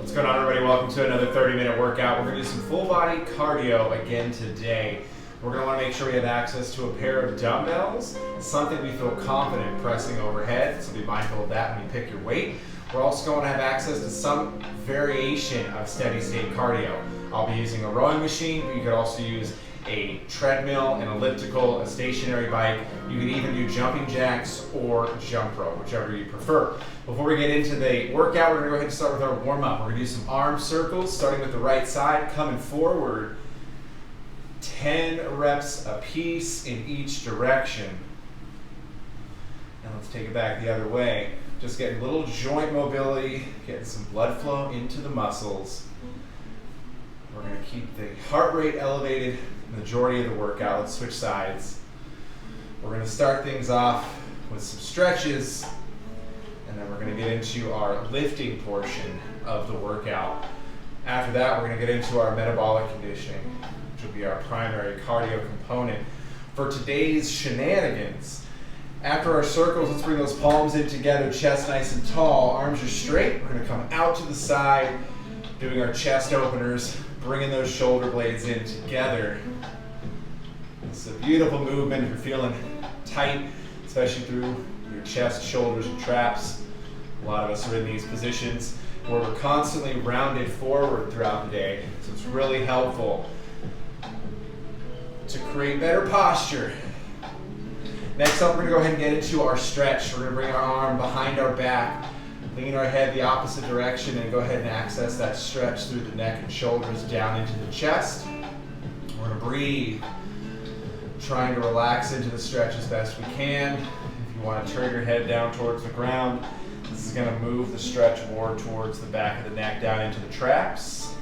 What's going on, everybody? Welcome to another 30-minute workout. We're going to do some full body cardio again today. We're going to want to make sure we have access to a pair of dumbbells, something we feel confident pressing overhead, so be mindful of that when you pick your weight. We're also going to have access to some variation of steady state cardio. I'll be using a rowing machine, but you could also use a treadmill, an elliptical, a stationary bike. You can even do jumping jacks or jump rope, whichever you prefer. Before we get into the workout, we're going to go ahead and start with our warm-up. We're going to do some arm circles, starting with the right side, coming forward. 10 reps a piece in each direction. Now let's take it back the other way. Just getting a little joint mobility, getting some blood flow into the muscles. We're going to keep the heart rate elevated the majority of the workout. Let's switch sides. We're going to start things off with some stretches, and then we're going to get into our lifting portion of the workout. After that, we're going to get into our metabolic conditioning, which will be our primary cardio component. For today's shenanigans, after our circles, let's bring those palms in together, chest nice and tall, arms are straight. We're going to come out to the side, doing our chest openers, bringing those shoulder blades in together. It's a beautiful movement if you're feeling tight, especially through your chest, shoulders, and traps. A lot of us are in these positions where we're constantly rounded forward throughout the day, so it's really helpful to create better posture. Next up, we're going to go ahead and get into our stretch. We're going to bring our arm behind our back, lean our head the opposite direction, and go ahead and access that stretch through the neck and shoulders down into the chest. We're going to breathe, trying to relax into the stretch as best we can. If you want to turn your head down towards the ground, this is going to move the stretch more towards the back of the neck down into the traps.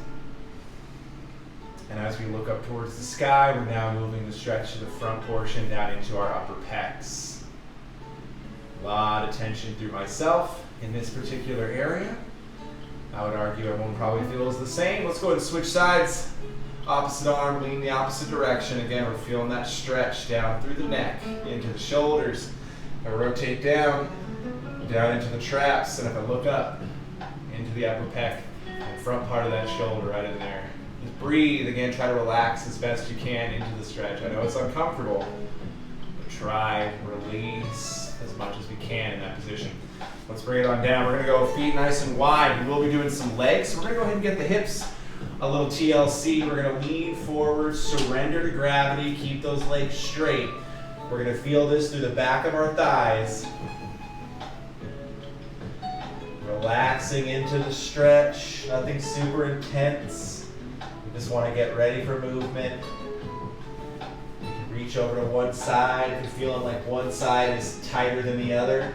And as we look up towards the sky, we're now moving the stretch to the front portion down into our upper pecs. A lot of tension through myself in this particular area. I would argue everyone probably feels the same. Let's go ahead and switch sides. Opposite arm, lean the opposite direction. Again, we're feeling that stretch down through the neck, into the shoulders. I rotate down into the traps, and if I look up, into the upper pec, and front part of that shoulder right in there. Just breathe, again, try to relax as best you can into the stretch. I know it's uncomfortable, but try, release as much as we can in that position. Let's bring it on down. We're going to go feet nice and wide. We will be doing some legs, so we're going to go ahead and get the hips a little TLC. We're going to lean forward, surrender to gravity, keep those legs straight. We're going to feel this through the back of our thighs. Relaxing into the stretch, nothing super intense. We just want to get ready for movement. You can reach over to one side if you're feeling like one side is tighter than the other.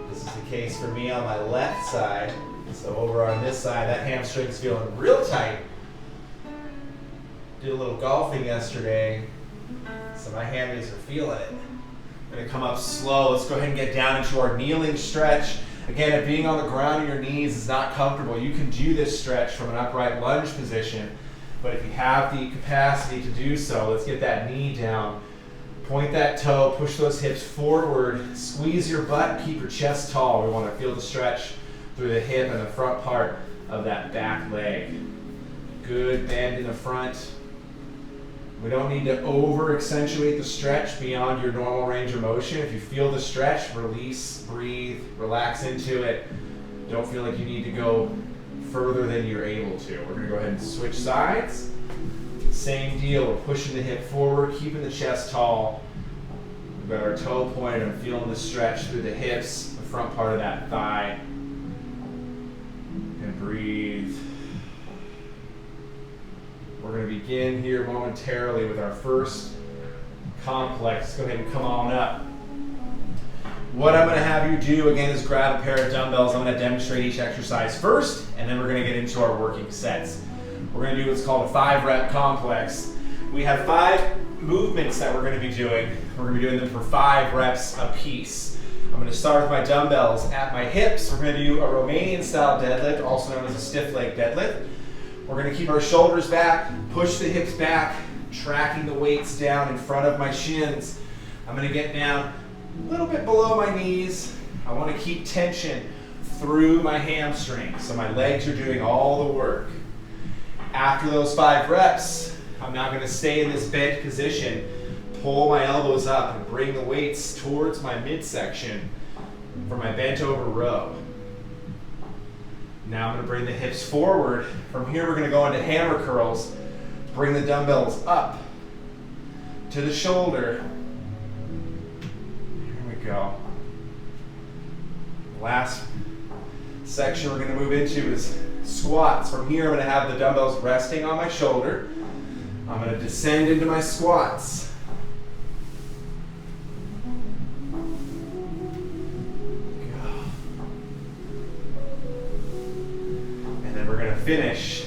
This is the case for me on my left side. So over on this side, that hamstring's feeling real tight. Did a little golfing yesterday, so my hammies are feeling it. I'm going to come up slow. Let's go ahead and get down into our kneeling stretch. Again, if being on the ground on your knees is not comfortable, you can do this stretch from an upright lunge position. But if you have the capacity to do so, let's get that knee down. Point that toe, push those hips forward, squeeze your butt, keep your chest tall. We want to feel the stretch through the hip and the front part of that back leg. Good bend in the front. We don't need to over accentuate the stretch beyond your normal range of motion. If you feel the stretch, release, breathe, relax into it. Don't feel like you need to go further than you're able to. We're going to go ahead and switch sides. Same deal, we're pushing the hip forward, keeping the chest tall. We've got our toe pointed and feeling the stretch through the hips, the front part of that thigh. And breathe. We're going to begin here momentarily with our first complex. Go ahead and come on up. What I'm going to have you do, again, is grab a pair of dumbbells. I'm going to demonstrate each exercise first, and then we're going to get into our working sets. We're going to do what's called a 5-rep complex. We have 5 movements that we're going to be doing. We're going to be doing them for 5 reps a piece. I'm going to start with my dumbbells at my hips. We're going to do a Romanian-style deadlift, also known as a stiff leg deadlift. We're going to keep our shoulders back, push the hips back, tracking the weights down in front of my shins. I'm going to get down a little bit below my knees. I want to keep tension through my hamstrings. So my legs are doing all the work. After those 5 reps, I'm now going to stay in this bent position, pull my elbows up and bring the weights towards my midsection for my bent over row. Now I'm going to bring the hips forward. From here we're going to go into hammer curls. Bring the dumbbells up to the shoulder. Here we go. Last section we're going to move into is squats. From here I'm going to have the dumbbells resting on my shoulder. I'm going to descend into my squats. Finish.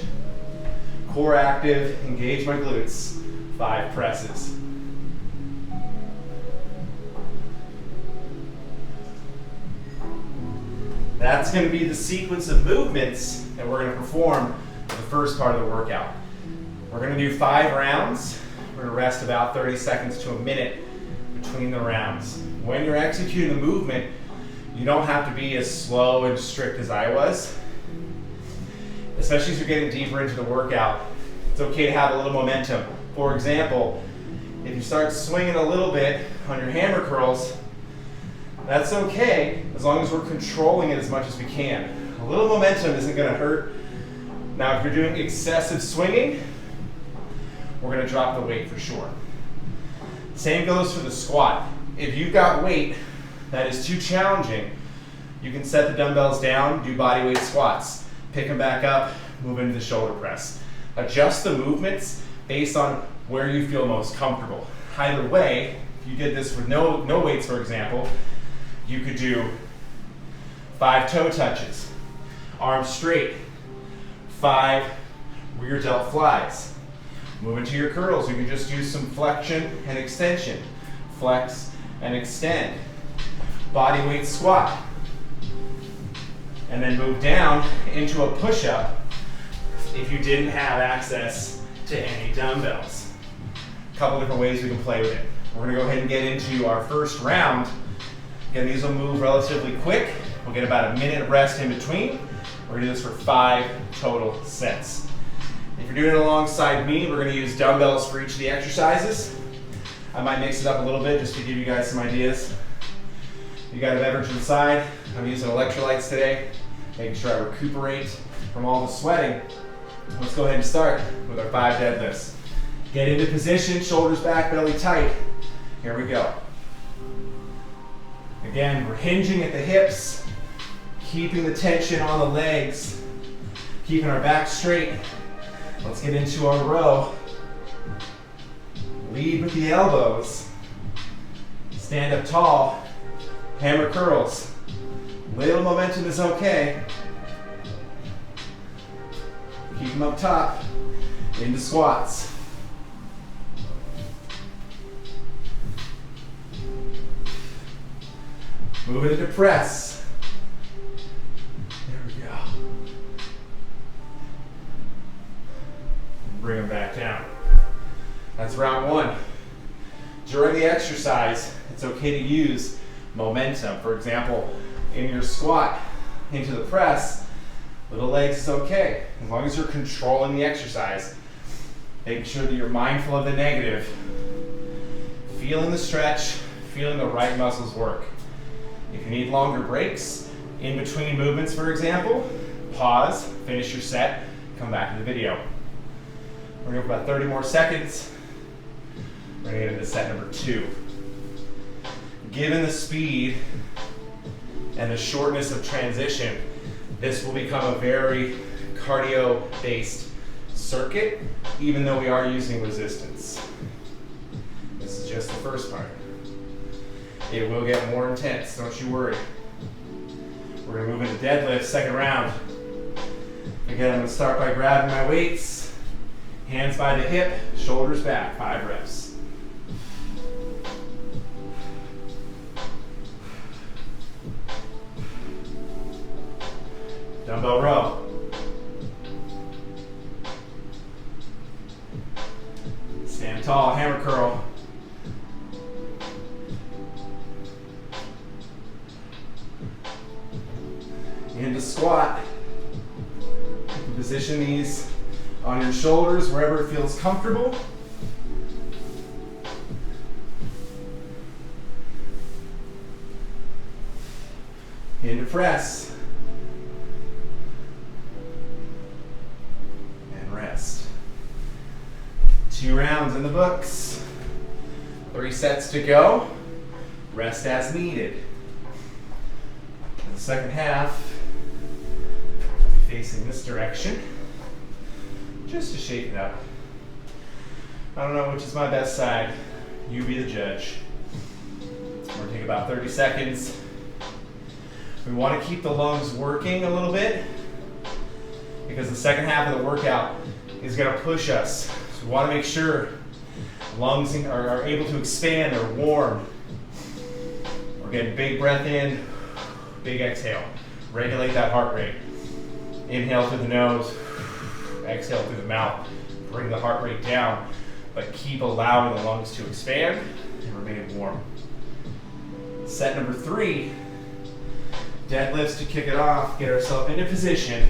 Core active, engage my glutes. 5 presses. That's going to be the sequence of movements that we're going to perform for the first part of the workout. We're going to do 5 rounds. We're going to rest about 30 seconds to a minute between the rounds. When you're executing the movement, you don't have to be as slow and strict as I was. Especially as you're getting deeper into the workout, it's okay to have a little momentum. For example, if you start swinging a little bit on your hammer curls, that's okay as long as we're controlling it as much as we can. A little momentum isn't going to hurt. Now, if you're doing excessive swinging, we're going to drop the weight for sure. Same goes for the squat. If you've got weight that is too challenging, you can set the dumbbells down, do body weight squats. Pick them back up, move into the shoulder press. Adjust the movements based on where you feel most comfortable. Either way, if you did this with no weights, for example, you could do 5 toe touches, arms straight, 5 rear delt flies. Move into your curls, you can just do some flexion and extension. Flex and extend. Body weight squat. And then move down into a push-up if you didn't have access to any dumbbells. A couple different ways we can play with it. We're going to go ahead and get into our first round. Again, these will move relatively quick. We'll get about a minute of rest in between. We're going to do this for 5 total sets. If you're doing it alongside me, we're going to use dumbbells for each of the exercises. I might mix it up a little bit just to give you guys some ideas. You got a beverage inside. I'm using electrolytes today, making sure I recuperate from all the sweating. Let's go ahead and start with our 5 deadlifts. Get into position, shoulders back, belly tight. Here we go. Again, we're hinging at the hips, keeping the tension on the legs, keeping our back straight. Let's get into our row. Lead with the elbows. Stand up tall. Hammer curls. Little momentum is okay. Keep them up top. Into squats. Move it into press. There we go. Bring them back down. That's round 1. During the exercise, it's okay to use momentum. For example, in your squat into the press, little legs is okay. As long as you're controlling the exercise, making sure that you're mindful of the negative, feeling the stretch, feeling the right muscles work. If you need longer breaks, in between movements, for example, pause, finish your set, come back to the video. We're going to go for about 30 more seconds. We're going to get into set number 2. Given the speed and the shortness of transition, this will become a very cardio-based circuit, even though we are using resistance. This is just the first part. It will get more intense, don't you worry. We're going to move into deadlift, second round. Again, I'm going to start by grabbing my weights, hands by the hip, shoulders back, 5 reps. Dumbbell row. Stand tall, hammer curl. Position these on your shoulders wherever it feels comfortable. Into press. And rest. 2 rounds in the books. 3 sets to go. Rest as needed. In the second half, facing this direction, just to shake it up. I don't know which is my best side. You be the judge. We're gonna take about 30 seconds. We want to keep the lungs working a little bit because the second half of the workout is going to push us. So we want to make sure lungs are able to expand, they're warm. We're getting big breath in, big exhale. Regulate that heart rate. Inhale through the nose, exhale through the mouth. Bring the heart rate down, but keep allowing the lungs to expand and remain warm. Set number 3. Deadlifts to kick it off, get ourselves into position.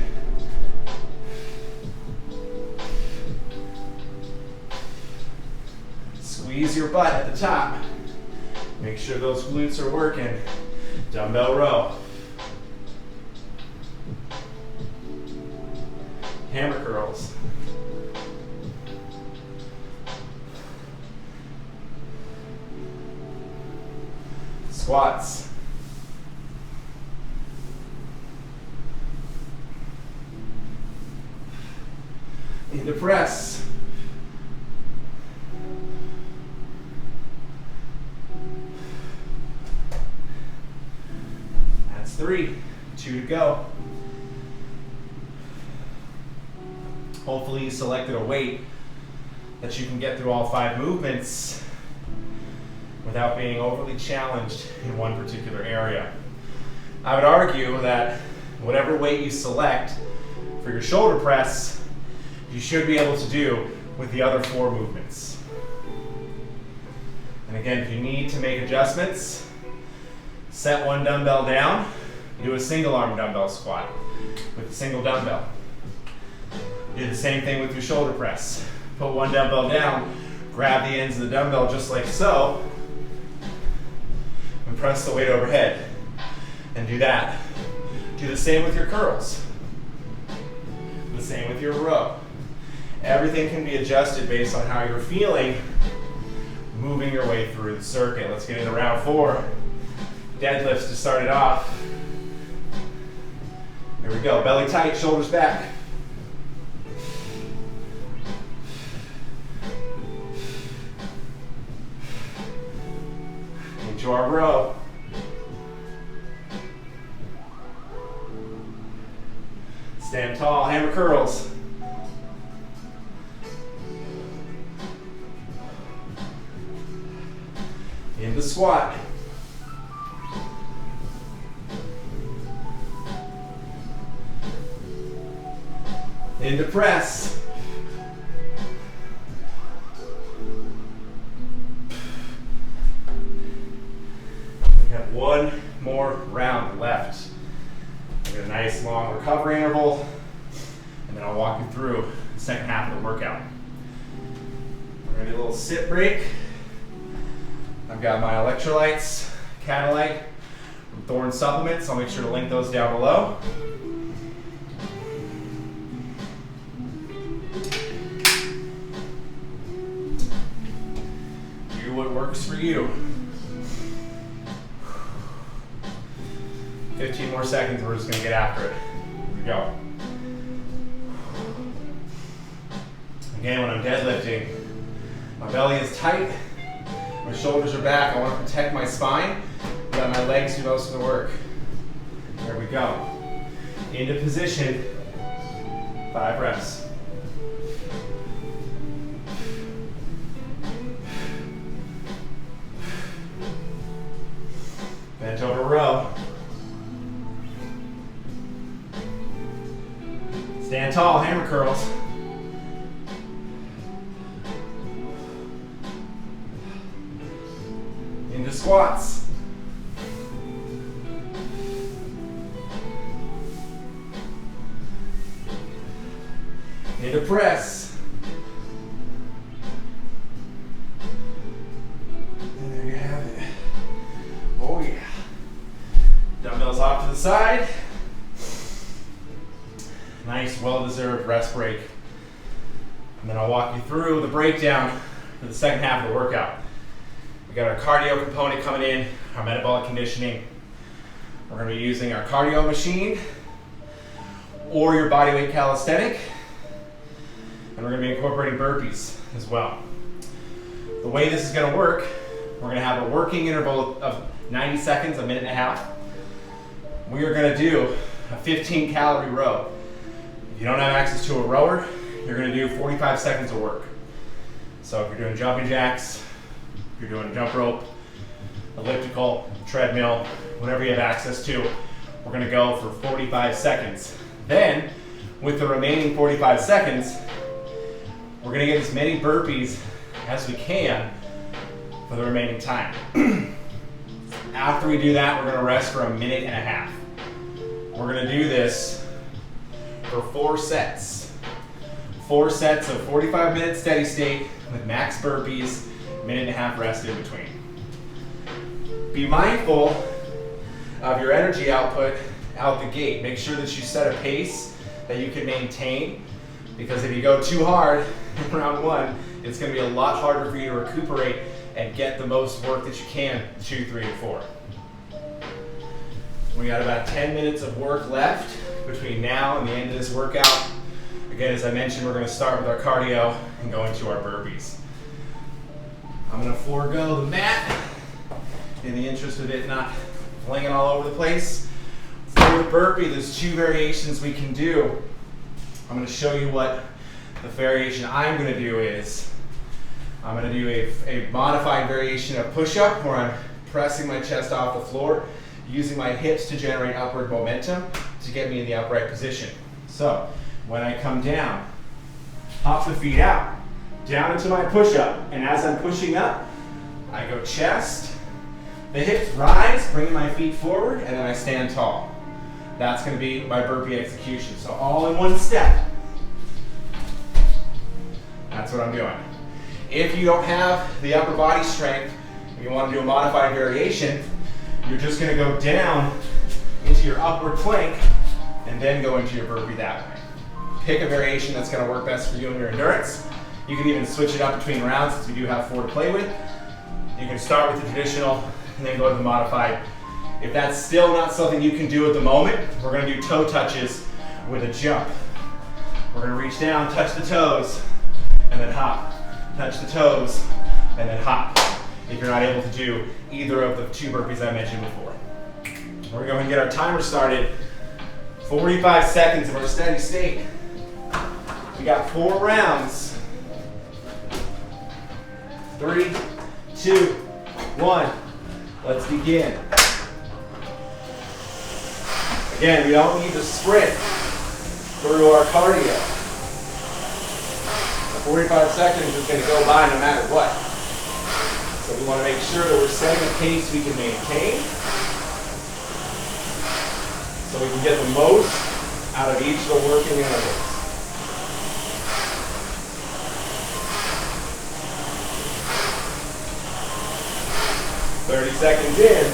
Squeeze your butt at the top. Make sure those glutes are working. Dumbbell row. Hammer curls. Squats. Into press. That's 3. 2 to go. Hopefully you selected a weight that you can get through all 5 movements without being overly challenged in one particular area. I would argue that whatever weight you select for your shoulder press, you should be able to do with the other 4 movements. And again, if you need to make adjustments, set 1 dumbbell down, do a single arm dumbbell squat with a single dumbbell. Do the same thing with your shoulder press. Put 1 dumbbell down, grab the ends of the dumbbell just like so, and press the weight overhead. And do that. Do the same with your curls. The same with your row. Everything can be adjusted based on how you're feeling moving your way through the circuit. Let's get into round 4. Deadlifts to start it off. Here we go. Belly tight, shoulders back. Into our row. Stand tall, hammer curls. Into squat. Into press. We have 1 more round left. We got a nice long recovery interval, and then I'll walk you through the second half of the workout. We're gonna do a little sit break. I've got my electrolytes, Catalyte, from Thorne Supplements. I'll make sure to link those down below. Do what works for you. 15 more seconds, we're just gonna get after it. Here we go. Again, when I'm deadlifting, my belly is tight. My shoulders are back. I want to protect my spine. Let my legs do most of the work. There we go. Into position. 5 reps. Bent over row. Stand tall, hammer curls. Into squats. into press. And there you have it. Oh yeah. Dumbbells off to the side. Nice, well-deserved rest break. And then I'll walk you through the breakdown for the second half of the workout. We got our cardio component coming in, our metabolic conditioning. We're going to be using our cardio machine or your bodyweight calisthenic. And we're going to be incorporating burpees as well. The way this is going to work, we're going to have a working interval of 90 seconds, a minute and a half. We are going to do a 15-calorie row. If you don't have access to a rower, you're going to do 45 seconds of work. So if you're doing jumping jacks, if you're doing a jump rope, elliptical, treadmill, whatever you have access to, we're going to go for 45 seconds. Then, with the remaining 45 seconds, we're going to get as many burpees as we can for the remaining time. After we do that, we're going to rest for a minute and a half. We're going to do this for 4 sets. 4 sets of 45-minute steady state with max burpees, minute and a half rest in between. Be mindful of your energy output out the gate. Make sure that you set a pace that you can maintain, because if you go too hard in round 1, it's going to be a lot harder for you to recuperate and get the most work that you can 2, 3, and 4. We got about 10 minutes of work left between now and the end of this workout. Again, as I mentioned, we're going to start with our cardio and go into our burpees. I'm going to forego the mat in the interest of it not flinging all over the place. For the burpee, there's 2 variations we can do. I'm going to show you what the variation I'm going to do is. I'm going to do a modified variation of push-up where I'm pressing my chest off the floor, using my hips to generate upward momentum to get me in the upright position. So, when I come down, hop the feet out, down into my push-up, and as I'm pushing up, I go chest, the hips rise, bringing my feet forward, and then I stand tall. That's going to be my burpee execution. So all in one step. That's what I'm doing. If you don't have the upper body strength, and you want to do a modified variation, you're just going to go down into your upward plank and then go into your burpee that way. Pick a variation that's going to work best for you and your endurance. You can even switch it up between rounds since we do have 4 to play with. You can start with the traditional and then go to the modified. If that's still not something you can do at the moment, we're going to do toe touches with a jump. We're going to reach down, touch the toes, and then hop. Touch the toes, and then hop. If you're not able to do either of the 2 burpees I mentioned before. We're going to get our timer started. 45 seconds of our steady state. We got 4 rounds. 3, 2, 1. Let's begin. Again, we don't need to sprint through our cardio. 45 seconds is going to go by no matter what. So we want to make sure that we're setting a pace we can maintain so we can get the most out of each of the working intervals. "30 seconds in.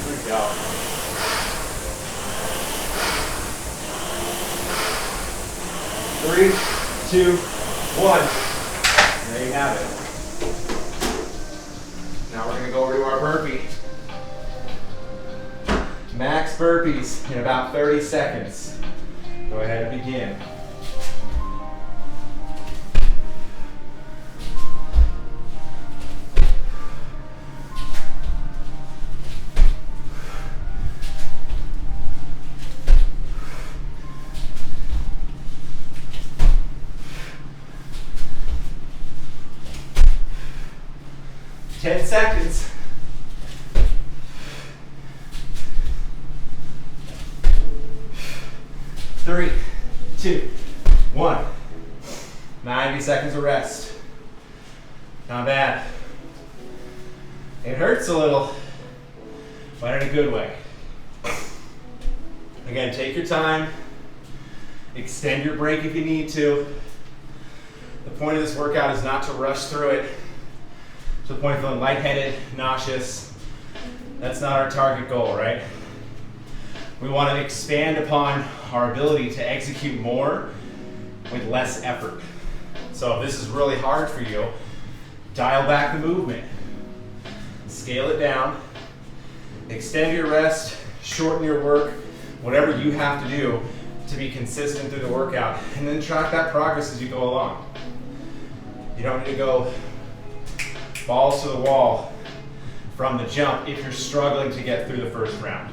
Here we go. Three, 2, 1. There you have it. Now we're going to go over to our burpee. Max burpees in about 30 seconds. Go ahead and begin. Seconds. 3, 2, 1. 90 seconds of rest. Not bad. It hurts a little, but in a good way. Again, take your time. Extend your break if you need to. The point of this workout is not to rush through it to the point of feeling lightheaded, nauseous. That's not our target goal, right? We want to expand upon our ability to execute more with less effort. So if this is really hard for you, dial back the movement. Scale it down. Extend your rest, shorten your work, whatever you have to do to be consistent through the workout, and then track that progress as you go along. You don't need to go balls to the wall from the jump if you're struggling to get through the first round.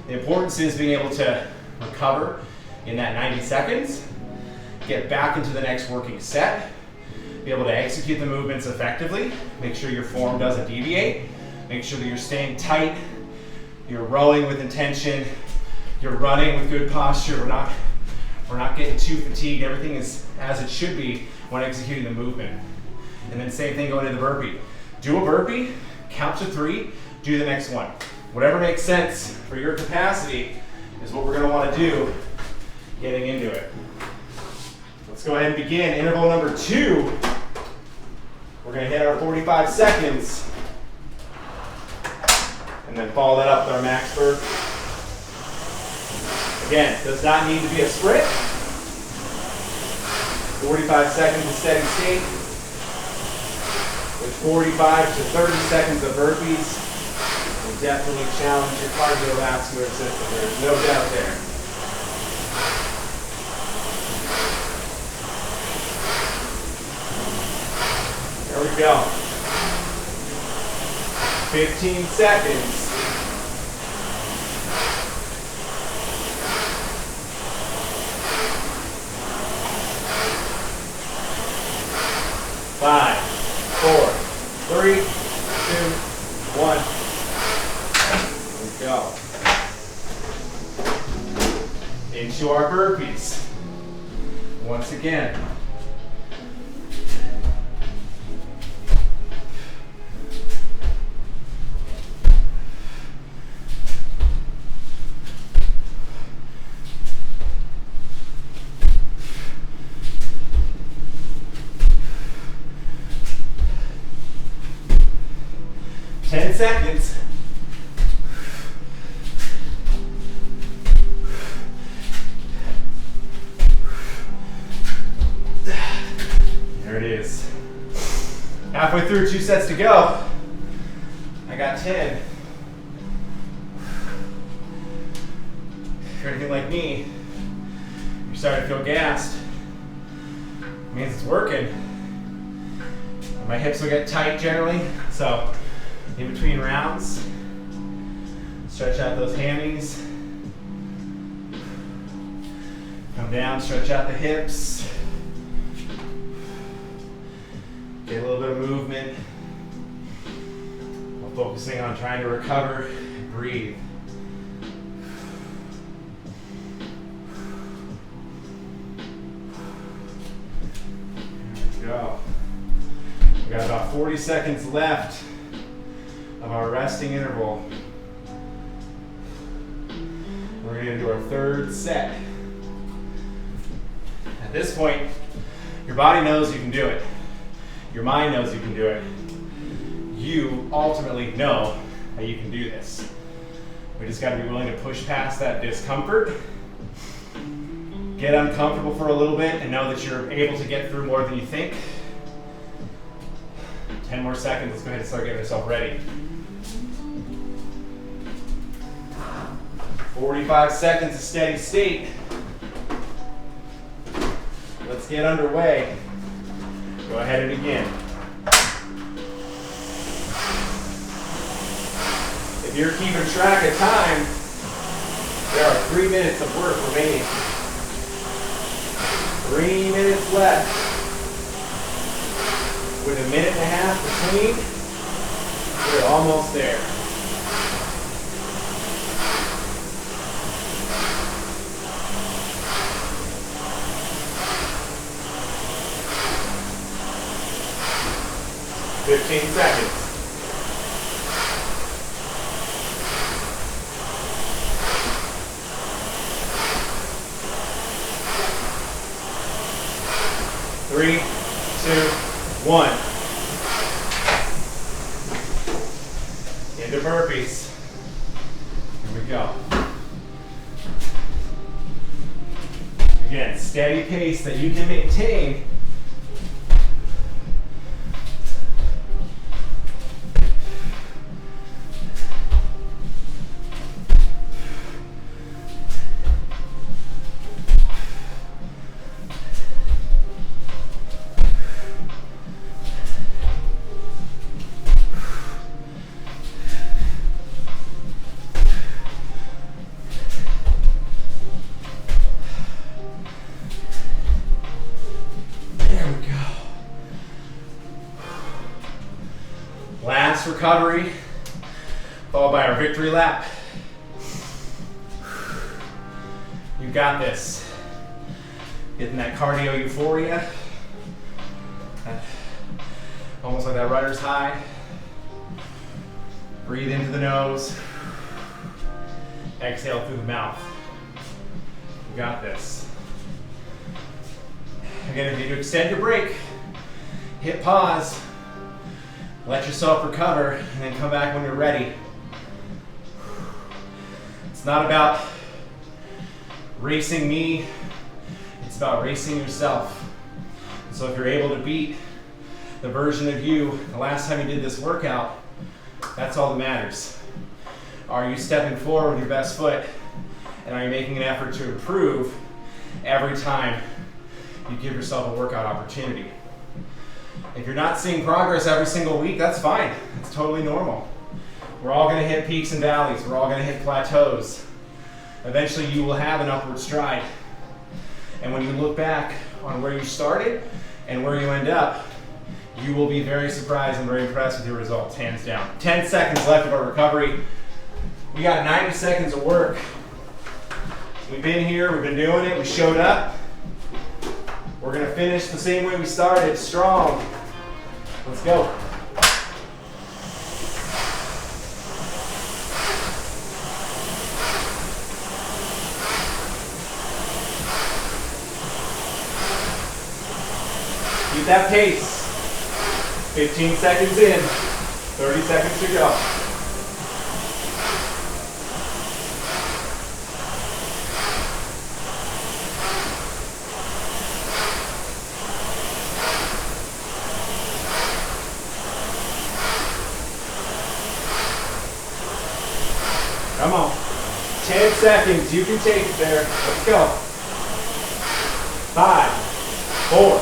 The importance is being able to recover in that 90 seconds, get back into the next working set, be able to execute the movements effectively, make sure your form doesn't deviate, make sure that you're staying tight, you're rowing with intention, you're running with good posture. We're not getting too fatigued. Everything is as it should be when executing the movement. And then same thing going into the burpee. Do a burpee, count to 3, do the next one. Whatever makes sense for your capacity is what we're going to want to do getting into it. Let's go ahead and begin interval number 2. We're going to hit our 45 seconds and then follow that up with our max burp. Again, does not need to be a sprint. 45 seconds of steady state with 45 to 30 seconds of burpees will definitely challenge your cardiovascular system. There's no doubt there. There we go. 15 seconds. 5, 4, 3, 2, 1. There we go. Into our burpees. Once again. Seconds. There it is. Halfway through, 2 sets to go. I got 10. If you're anything like me, you're starting to feel gassed. It means it's working. My hips will get tight generally, so in between rounds, stretch out those hammies. Come down, stretch out the hips. Get a little bit of movement while focusing on trying to recover and breathe. There we go. We got about 40 seconds left of our resting interval. We're going to do our 3rd set. At this point, your body knows you can do it. Your mind knows you can do it. You ultimately know that you can do this. We just got to be willing to push past that discomfort, get uncomfortable for a little bit, and know that you're able to get through more than you think. 10 more seconds. Let's go ahead and start getting yourself ready. 45 seconds of steady state. Let's get underway. Go ahead and begin. If you're keeping track of time, there are 3 minutes of work remaining. 3 minutes left. With a minute and a half between, we're almost there. ...15 seconds. 3, 2, 1. Into burpees. Here we go. Again, steady pace that you can maintain. Last recovery, followed by our victory lap. You got this. Getting that cardio euphoria. Almost like that runner's high. Breathe into the nose. Exhale through the mouth. You got this. Again, if you need to extend your break, hit pause. Let yourself recover and then come back when you're ready. It's not about racing me, it's about racing yourself. So if you're able to beat the version of you the last time you did this workout, that's all that matters. Are you stepping forward with your best foot, and are you making an effort to improve every time you give yourself a workout opportunity? If you're not seeing progress every single week, that's fine. It's totally normal. We're all going to hit peaks and valleys. We're all going to hit plateaus. Eventually, you will have an upward stride. And when you look back on where you started and where you end up, you will be very surprised and very impressed with your results, hands down. 10 seconds left of our recovery. We got 90 seconds of work. We've been here, we've been doing it, we showed up. We're going to finish the same way we started, strong. Let's go. Keep that pace. 15 seconds in, 30 seconds to go. Come on. 10 seconds. You can take it there. Let's go. 5, 4,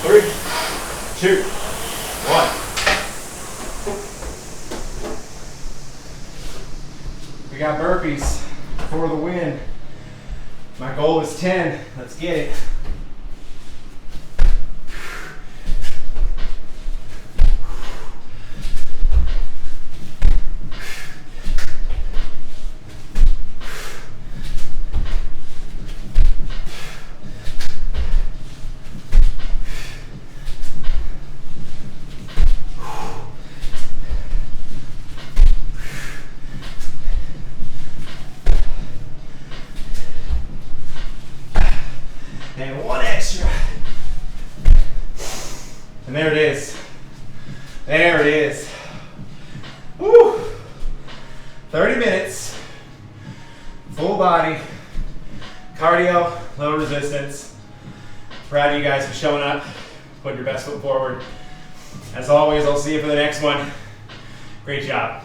3, 2, 1. We got burpees for the win. My goal is 10. Let's get it. And one extra. And there it is. There it is. Woo! 30 minutes. Full body. Cardio, low resistance. Proud of you guys for showing up. Put your best foot forward. As always, I'll see you for the next one. Great job.